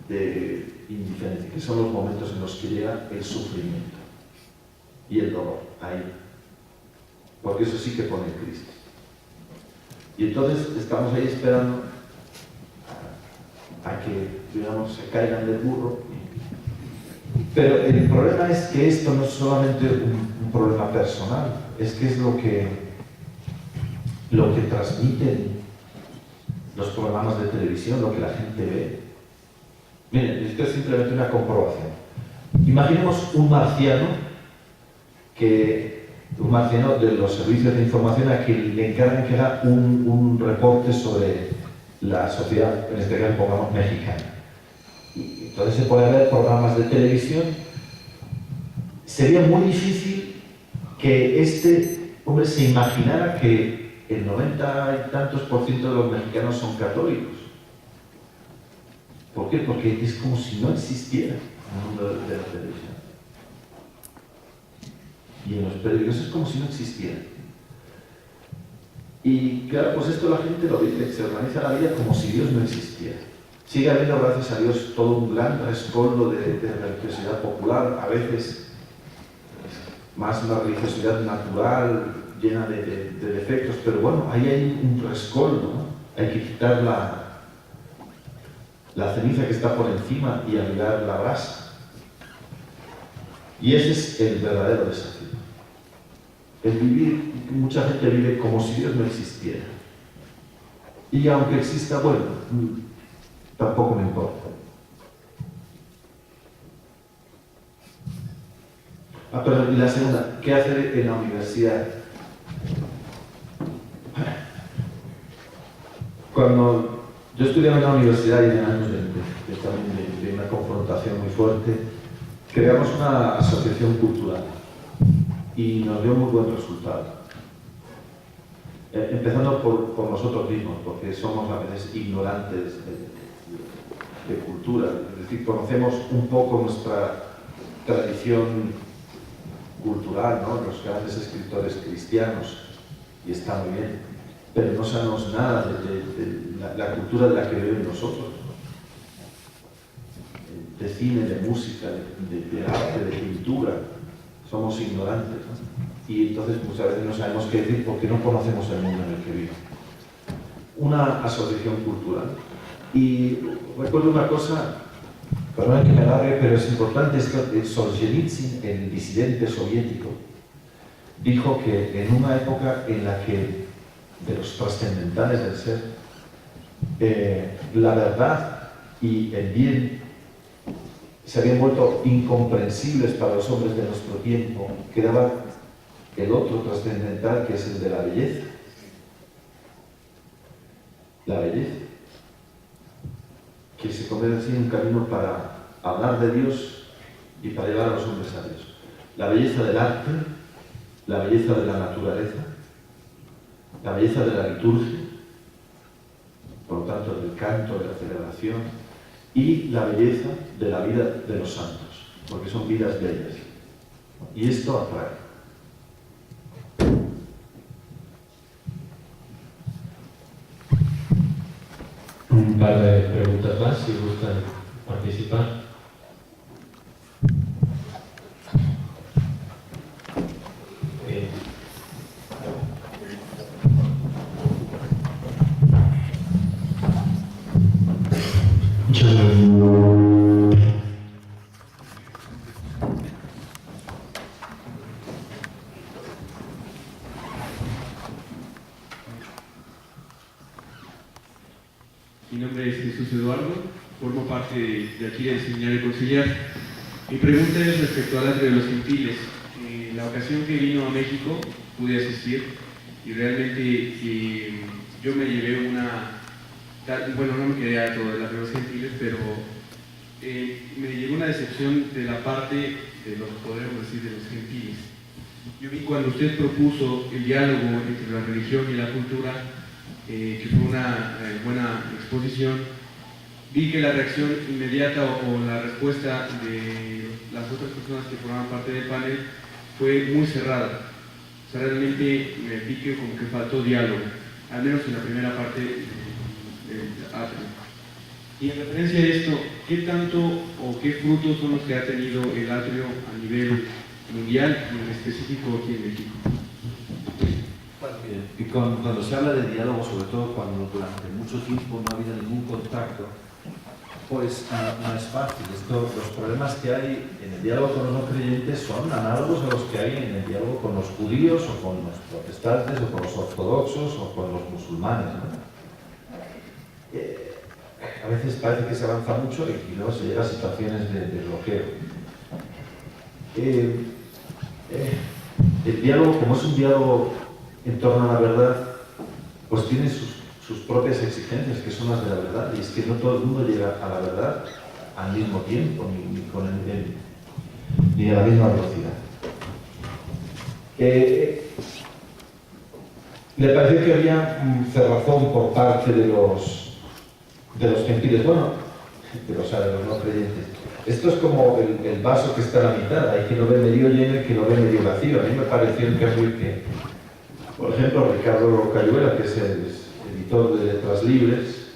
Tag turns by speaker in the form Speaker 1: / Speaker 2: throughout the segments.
Speaker 1: de indiferencia, que son los momentos en los que llega el sufrimiento y el dolor, ahí. Porque eso sí que pone Cristo. Y entonces estamos ahí esperando a que, digamos, se caigan del burro. Pero el problema es que esto no es solamente un problema personal, es que es lo que transmiten los programas de televisión, lo que la gente ve. Miren, esto es simplemente una comprobación. Imaginemos un marciano de los servicios de información a quien le encargan que haga un reporte sobre la sociedad, en este caso pongamos mexicana. Y entonces se puede ver programas de televisión. Sería muy difícil que este hombre se imaginara que el 90 y tantos % de los mexicanos son católicos. ¿Por qué? Porque es como si no existiera el mundo de la televisión. Y en los periódicos es como si no existiera. Y claro, pues esto la gente lo dice, se organiza la vida como si Dios no existiera. Sigue habiendo, gracias a Dios, todo un gran rescoldo de religiosidad popular, a veces más una religiosidad natural, llena de defectos, pero bueno, ahí hay un rescoldo, ¿no? Hay que quitar la ceniza que está por encima y avivar la brasa. Y ese es el verdadero desafío. El vivir, mucha gente vive como si Dios no existiera. Y aunque exista, bueno, tampoco me importa. Perdón, y la segunda, ¿qué hacer en la universidad? Cuando yo estudiaba en la universidad y en años de una confrontación muy fuerte, creamos una asociación cultural y nos dio muy buen resultado. Empezando por nosotros mismos, porque somos a veces ignorantes de cultura, es decir, conocemos un poco nuestra tradición cultural, ¿no? Los grandes escritores cristianos, y está muy bien, pero no sabemos nada de la cultura de la que viven nosotros, de cine, de música, de arte, de pintura. Somos ignorantes, ¿no? Y entonces muchas veces no sabemos qué decir porque no conocemos el mundo en el que vivimos. Una asociación cultural. Y recuerdo una cosa, perdón que me alargue, pero es importante, es que Solzhenitsyn, el disidente soviético, dijo que en una época en la que, de los trascendentales del ser, la verdad y el bien se habían vuelto incomprensibles para los hombres de nuestro tiempo, quedaba el otro trascendental, que es el de la belleza. La belleza, que se convierte así en un camino para hablar de Dios y para llevar a los hombres a Dios. La belleza del arte, la belleza de la naturaleza, la belleza de la liturgia, por lo tanto del canto, de la celebración, y la belleza de la vida de los santos, porque son vidas bellas. Y esto atrae.
Speaker 2: Un par de preguntas más, si gustan participar.
Speaker 3: Mi nombre es Jesús Eduardo, formo parte de aquí del Seminario Conciliar. Mi pregunta es respecto al atrio de los gentiles. La ocasión que vino a México pude asistir y realmente yo me llevé bueno, no me quedé a todo el atrio de los gentiles, pero me llegó una decepción de la parte de los, podemos decir, de los gentiles. Yo vi cuando usted propuso el diálogo entre la religión y la cultura, que fue una buena exposición, vi que la reacción inmediata o la respuesta de las otras personas que formaban parte del panel fue muy cerrada. O sea, realmente me vi que como que faltó diálogo, al menos en la primera parte del atrio. Y en referencia a esto, ¿qué tanto o qué frutos son los que ha tenido el atrio a nivel mundial y en específico aquí en México?
Speaker 1: Bueno, y cuando se habla de diálogo, sobre todo cuando durante mucho tiempo no ha habido ningún contacto, pues no es fácil. Los problemas que hay en el diálogo con los no creyentes son análogos a los que hay en el diálogo con los judíos o con los protestantes o con los ortodoxos o con los musulmanes, ¿no? A veces parece que se avanza mucho y luego se llega a situaciones de bloqueo. El diálogo, como es un diálogo en torno a la verdad, pues tiene sus propias exigencias, que son las de la verdad, y es que no todo el mundo llega a la verdad al mismo tiempo, ni a la misma velocidad. Le pareció que había cerrazón por parte de los gentiles, bueno, de los no creyentes. Esto es como el vaso que está a la mitad, hay quien lo ve medio lleno y quien lo ve medio vacío. A mí me pareció en cambio que, por ejemplo, Ricardo Cayuela, que es el editor de Letras Libres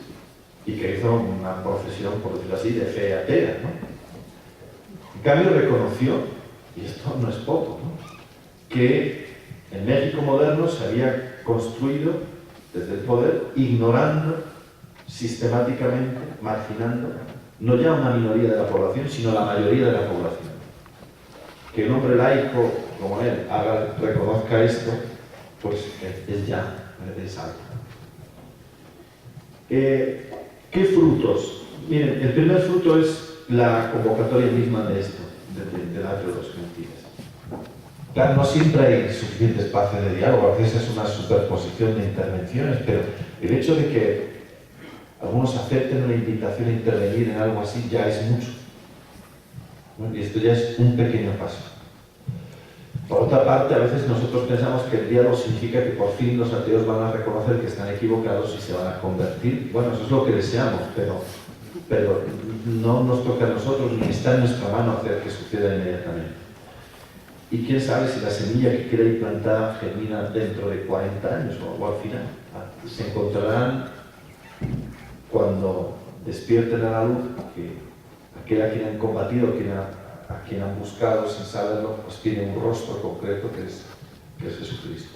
Speaker 1: y que hizo una profesión, por decirlo así, de fe atea, ¿no? En cambio reconoció, y esto no es poco, ¿no?, que el México moderno se había construido desde el poder ignorando sistemáticamente, marginando, no ya una minoría de la población, sino la mayoría de la población. Que un hombre laico como él reconozca esto, pues es algo. ¿Qué frutos? Miren, el primer fruto es la convocatoria misma de esto, del atrio de los gentiles. Claro, no siempre hay suficiente espacio de diálogo, a veces es una superposición de intervenciones, pero el hecho de que algunos acepten una invitación a intervenir en algo así ya es mucho, ¿no? Y esto ya es un pequeño paso. Por otra parte, a veces nosotros pensamos que el diálogo significa que por fin los ateos van a reconocer que están equivocados y se van a convertir. Bueno, eso es lo que deseamos, pero no nos toca a nosotros ni está en nuestra mano hacer que suceda inmediatamente. Y quién sabe si la semilla que queda implantada germina dentro de 40 años o al final. Se encontrarán cuando despierten a la luz que aquel a quien han combatido, a quien han buscado sin saberlo, pues tiene un rostro concreto que es Jesucristo.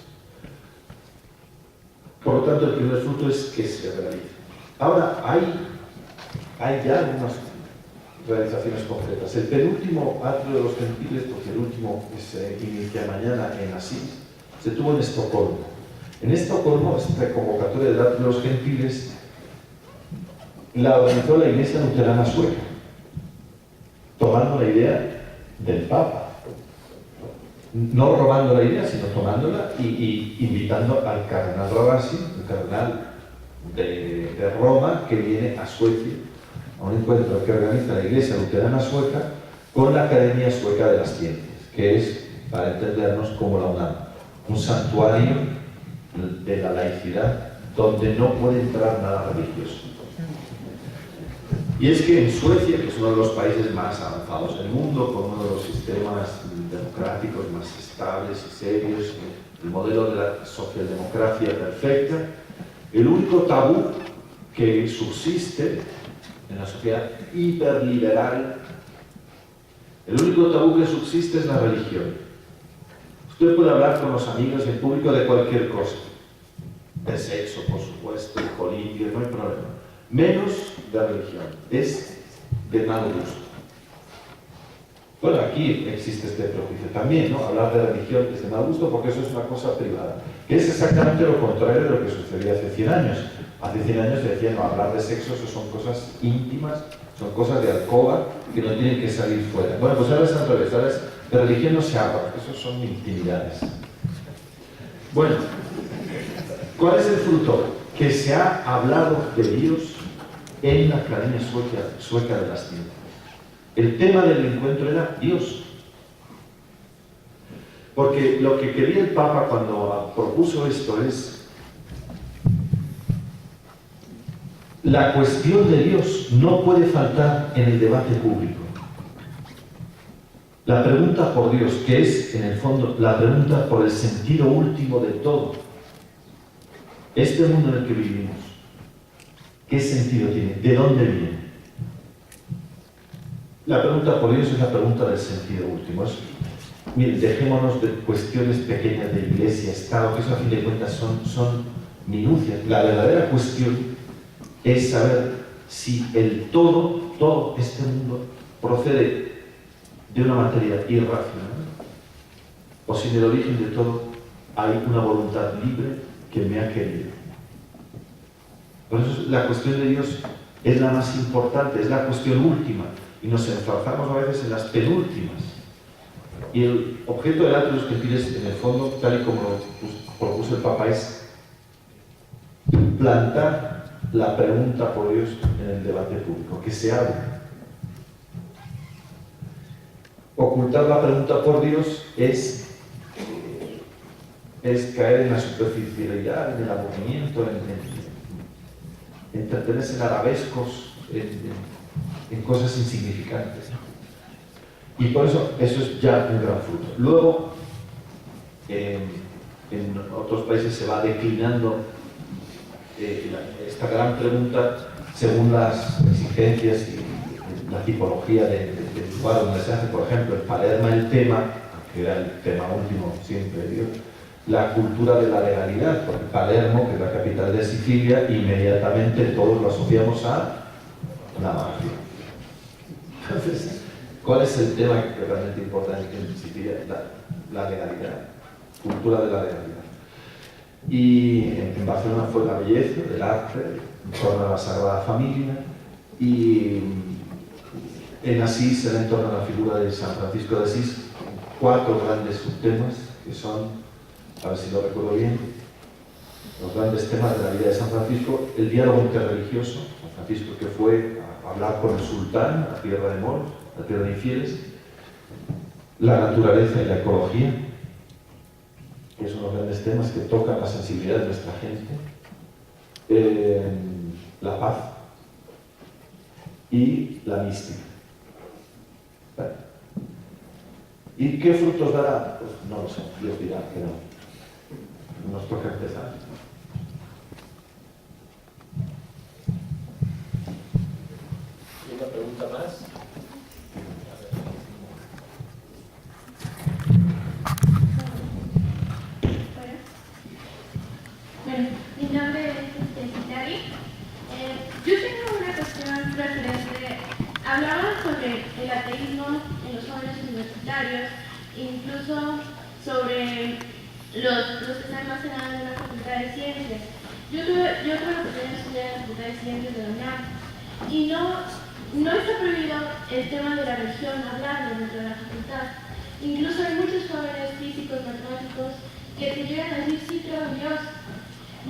Speaker 1: Por lo tanto, el primer fruto es que se realice. Ahora, hay ya algunas realizaciones concretas. El penúltimo atrio de los gentiles, porque el último que se inicia mañana en Asís, se tuvo en Estocolmo. En Estocolmo, esta convocatoria del atrio de los gentiles la organizó la Iglesia Luterana Sueca, tomando la idea del Papa. No robando la idea, sino tomándola y invitando al cardenal Ravasi, el cardenal de Roma, que viene a Suecia a un encuentro que organiza la Iglesia Luterana Sueca con la Academia Sueca de las Ciencias, que es, para entendernos, como la UNAM, un santuario de la laicidad donde no puede entrar nada religioso. Y es que en Suecia, que es uno de los países más avanzados del mundo, con uno de los sistemas democráticos más estables y serios, el modelo de la socialdemocracia perfecta, el único tabú que subsiste en la sociedad hiperliberal, el único tabú que subsiste es la religión. Usted puede hablar con los amigos en público de cualquier cosa, de sexo, por supuesto, de política, no hay problema. Menos de religión, es de mal gusto. Bueno, aquí existe este prejuicio también, ¿no? Hablar de religión es de mal gusto porque eso es una cosa privada, que es exactamente lo contrario de lo que sucedía hace 100 años. Hace 100 años se decía, no, hablar de sexo, eso son cosas íntimas, son cosas de alcoba que no tienen que salir fuera. Bueno, pues ahora es al revés, ahora es, de religión no se habla, porque eso son intimidades. Bueno, ¿cuál es el fruto? Que se ha hablado de Dios en la Academia Sueca de las Ciencias. El tema del encuentro era Dios. Porque lo que quería el Papa cuando propuso esto es la cuestión de Dios no puede faltar en el debate público. La pregunta por Dios, que es en el fondo la pregunta por el sentido último de todo. Este mundo en el que vivimos, ¿qué sentido tiene? ¿De dónde viene? La pregunta por Dios es la pregunta del sentido último. Miren, dejémonos de cuestiones pequeñas de iglesia, Estado, que eso a fin de cuentas son minucias. La verdadera cuestión es saber si el todo este mundo procede de una materia irracional o si en el origen de todo hay una voluntad libre que me ha querido. Por eso la cuestión de Dios es la más importante, es la cuestión última, y nos enzarzamos a veces en las penúltimas. Y el objeto del Atrios Gentiles, en el fondo, tal y como lo propuso el Papa, es plantar la pregunta por Dios en el debate público, que se hable. Ocultar la pregunta por Dios es caer en la superficialidad, en el aburrimiento, en entretenerse en arabescos, en cosas insignificantes. Y por eso es ya un gran fruto. Luego, en otros países se va declinando esta gran pregunta según las exigencias y la tipología del lugar donde se hace. Por ejemplo, en Palermo el tema, que era el tema último siempre, digo, la cultura de la legalidad, porque Palermo, que es la capital de Sicilia, inmediatamente todos lo asociamos a la mafia. Entonces, ¿cuál es el tema que realmente importa en Sicilia? La legalidad, cultura de la legalidad. Y en Barcelona fue la belleza del arte, en torno a la Sagrada Familia, y en Asís era en torno a la figura de San Francisco de Asís, 4 grandes subtemas que son, a ver si lo recuerdo bien, los grandes temas de la vida de San Francisco: el diálogo interreligioso, San Francisco que fue a hablar con el sultán, la tierra de moros, la tierra de infieles; la naturaleza y la ecología, que son los grandes temas que tocan la sensibilidad de nuestra gente; la paz y la mística. ¿Vale? ¿Y qué frutos dará? Pues no lo sé, Dios dirá que no. Nos toca empezar.
Speaker 2: ¿Y una pregunta más?
Speaker 4: Bueno, mi nombre es Hilary. Yo tengo una cuestión referente. Hablaban sobre el ateísmo en los jóvenes universitarios, incluso sobre los que están más en la Facultad de Ciencias. Yo tuve la oportunidad de estudiar en la Facultad de Ciencias de la UNAM y no está prohibido el tema de la religión hablarlo dentro de la facultad. Incluso hay muchos jóvenes físicos, matemáticos, que te llegan a decir: sí, creo en Dios.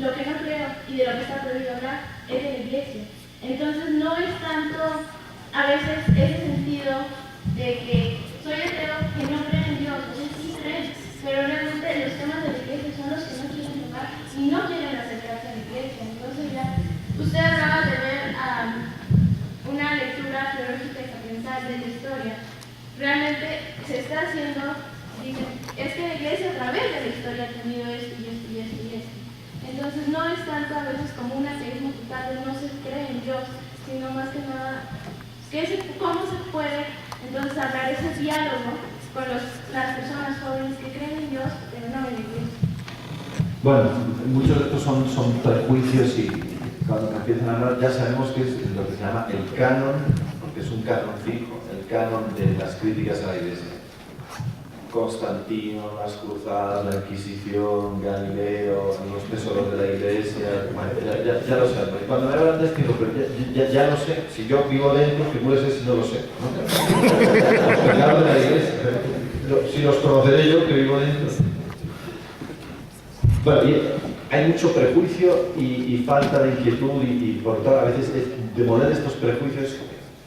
Speaker 4: Lo que no creo y de lo que está prohibido hablar es de la iglesia. Entonces no es tanto a veces ese sentido de que soy ateo, que no creen en Dios, o sea, sí creen, pero realmente los temas de la iglesia son los que no quieren tocar y no quieren acercarse a la iglesia. Entonces ya, usted hablaba de ver una lectura geológica y sapiensal de la historia. Realmente se está haciendo, dicen, es que la iglesia a través de la historia ha tenido esto y esto y esto y esto. Entonces no es tanto a veces como un ateísmo total de no se cree en Dios, sino más que nada cómo se puede entonces hablar ese diálogo con las personas jóvenes que creen en Dios, pero no en la iglesia.
Speaker 1: Bueno, muchos de estos son prejuicios, y cuando empiezan a hablar ya sabemos que es lo que se llama el canon, porque es un canon fijo, el canon de las críticas a la iglesia. Constantino, las cruzadas, la Inquisición, Galileo, los tesoros de la iglesia, bueno, ya lo sé. Cuando me hablan de esto digo, pero ya lo sé, si yo vivo dentro, figúrese si no lo sé, ¿no? Me hablan de la iglesia, si los conoceré yo que vivo dentro. Bueno, y hay mucho prejuicio y falta de inquietud, y por lo tanto a veces demoler estos prejuicios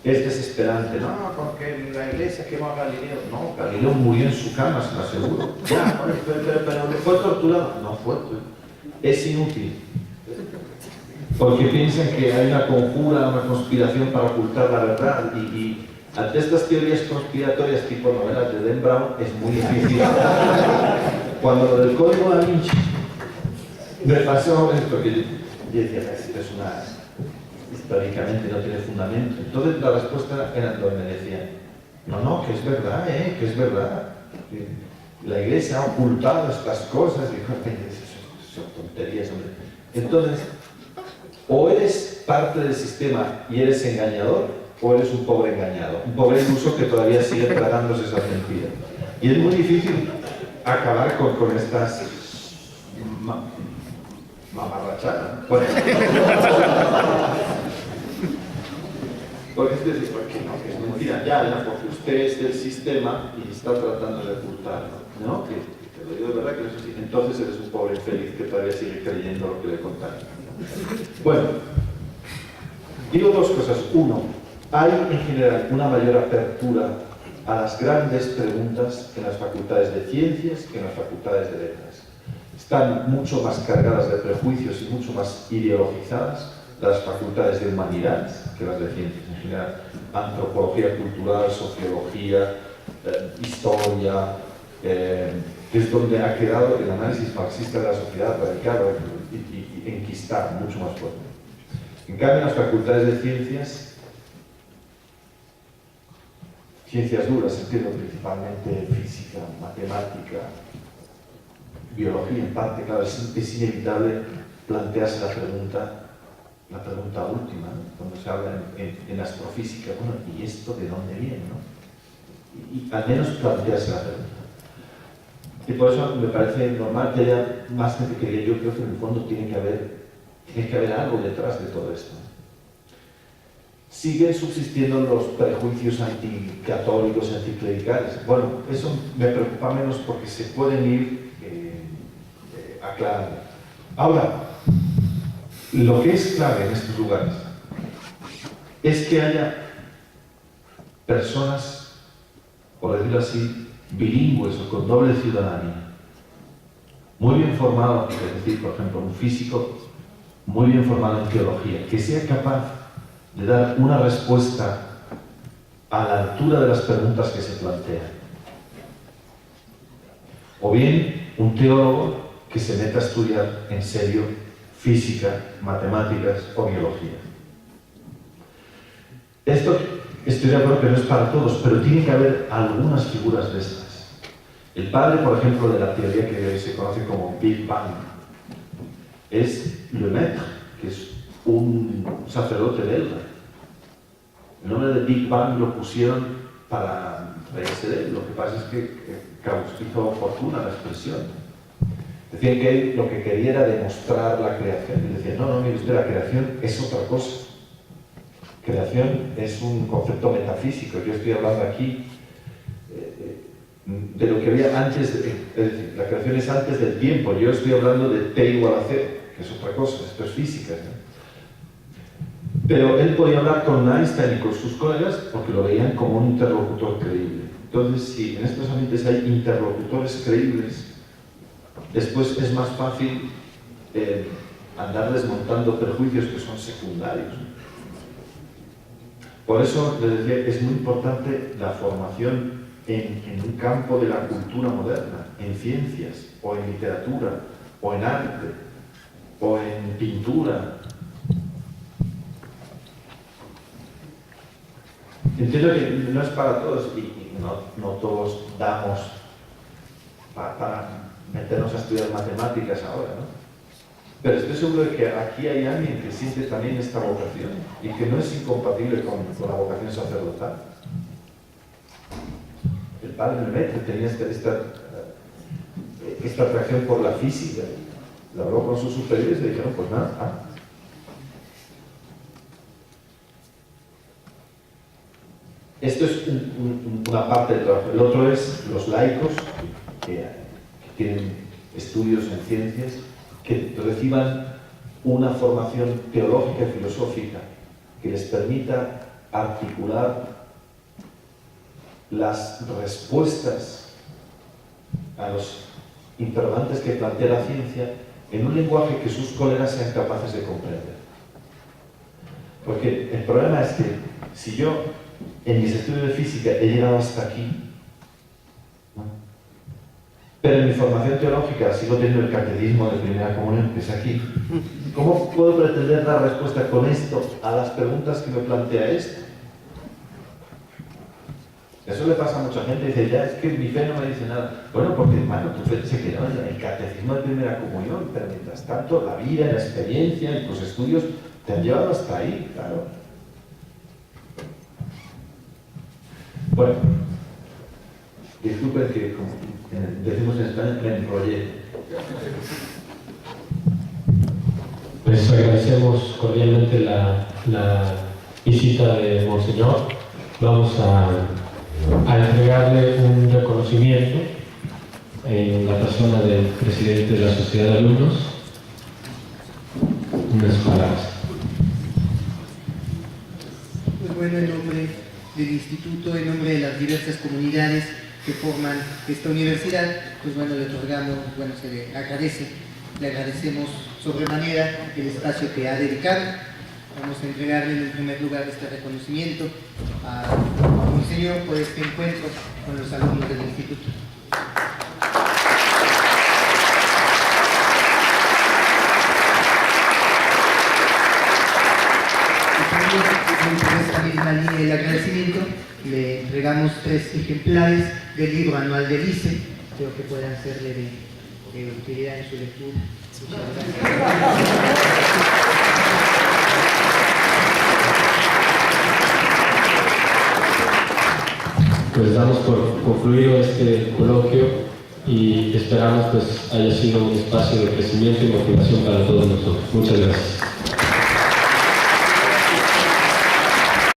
Speaker 1: es desesperante. No, porque la iglesia quemó a Galileo. No, Galileo murió en su cama, se lo aseguro. Ya, pero fue torturado. No fue. Es inútil. Porque piensan que hay una conjura, una conspiración para ocultar la verdad. Y ante estas teorías conspiratorias tipo novelas de Dan Brown es muy difícil. Cuando lo del código Da Vinci me pasó esto, que yo decía, esto teóricamente no tiene fundamento. Entonces la respuesta era donde me decían, no, que es verdad, que es verdad. La Iglesia ha ocultado estas cosas. Y son tonterías, hombre. Entonces, o eres parte del sistema y eres engañador, o eres un pobre engañado, un pobre iluso que todavía sigue tragándose esas mentiras. Y es muy difícil acabar con estas mamarrachadas. Bueno. Porque es decir, porque no, que es mentira, ya, porque usted es del sistema y está tratando de ocultarlo, ¿no? Que te lo digo de verdad que no es así. Entonces eres un pobre infeliz que todavía sigue creyendo lo que le contaron. Bueno, digo dos cosas. Uno, hay en general una mayor apertura a las grandes preguntas en las facultades de ciencias que en las facultades de letras. Están mucho más cargadas de prejuicios y mucho más ideologizadas las facultades de humanidades que las de ciencias en general. Antropología cultural, sociología, historia, es donde ha quedado el análisis marxista de la sociedad radicado y enquistado mucho más fuerte. En cambio, en las facultades de ciencias duras, entiendo principalmente física, matemática, biología en parte, claro, es inevitable plantearse la pregunta última, ¿no? Cuando se habla en astrofísica, bueno, ¿y esto de dónde viene? ¿No? Y al menos plantearse la pregunta. Y por eso me parece normal que haya más gente que yo creo que en el fondo tiene que haber algo detrás de todo esto. Siguen subsistiendo los prejuicios anticatólicos, anticlericales. Bueno, eso me preocupa menos porque se pueden ir aclarando. Ahora, lo que es clave en estos lugares es que haya personas, por decirlo así, bilingües o con doble ciudadanía, muy bien formado, es decir, por ejemplo, un físico muy bien formado en teología, que sea capaz de dar una respuesta a la altura de las preguntas que se plantean. O bien un teólogo que se meta a estudiar en serio física, matemáticas o biología. Esto estoy de acuerdo que no es para todos, pero tiene que haber algunas figuras de estas. El padre, por ejemplo, de la teoría que se conoce como Big Bang es Lemaitre, que es un sacerdote belga. El nombre de Big Bang lo pusieron para reírse de él. Lo que pasa es que hizo oportuna la expresión. Decían que él lo que quería era demostrar la creación. Y decían, no, mire usted, la creación es otra cosa. Creación es un concepto metafísico. Yo estoy hablando aquí de lo que había antes, es decir, la creación es antes del tiempo. Yo estoy hablando de T igual a 0, que es otra cosa, esto es física, ¿no? Pero él podía hablar con Einstein y con sus colegas porque lo veían como un interlocutor creíble. Entonces, si en estos ambientes hay interlocutores creíbles, después es más fácil andar desmontando prejuicios que son secundarios. Por eso, les decía, es muy importante la formación en un campo de la cultura moderna, en ciencias, o en literatura, o en arte, o en pintura. Entiendo que no es para todos y no todos damos para meternos a estudiar matemáticas ahora, ¿no? Pero estoy seguro de que aquí hay alguien que siente también esta vocación y que no es incompatible con la vocación sacerdotal. El padre Lemaitre tenía esta atracción por la física. Lo habló con sus superiores y le dijeron, pues nada, esto es una parte del trabajo. El otro es los laicos que tienen estudios en ciencias, que reciban una formación teológica y filosófica que les permita articular las respuestas a los interrogantes que plantea la ciencia en un lenguaje que sus colegas sean capaces de comprender. Porque el problema es que si yo en mis estudios de física he llegado hasta aquí, ¿no? pero en mi formación teológica sigo teniendo el catecismo de primera comunión, que es aquí. ¿Cómo puedo pretender dar respuesta con esto a las preguntas que me plantea esto? Eso le pasa a mucha gente, dice, ya, es que mi fe no me dice nada. Bueno, porque, hermano, tu fe se quedó en el catecismo de primera comunión, pero mientras tanto, la vida, la experiencia y los estudios te han llevado hasta ahí, claro. Bueno, disculpen que, como decimos en España, me enrollé.
Speaker 2: Les agradecemos cordialmente la visita de Monseñor. Vamos a entregarle un reconocimiento en la persona del presidente de la Sociedad de Alumnos. Unas palabras.
Speaker 5: Pues bueno, en nombre del Instituto, en nombre de las diversas comunidades que forman esta universidad, pues bueno, le otorgamos, bueno, se le agradecemos sobremanera el espacio que ha dedicado. Vamos a entregarle en primer lugar este reconocimiento a Monseñor por este encuentro con los alumnos del Instituto. Y por esta misma línea del agradecimiento, le entregamos 3 ejemplares del libro anual del ICE. Creo que puedan serle de utilidad en su lectura. Muchas gracias.
Speaker 2: Pues damos por concluido este coloquio y esperamos pues haya sido un espacio de crecimiento y motivación para todos nosotros. Muchas gracias.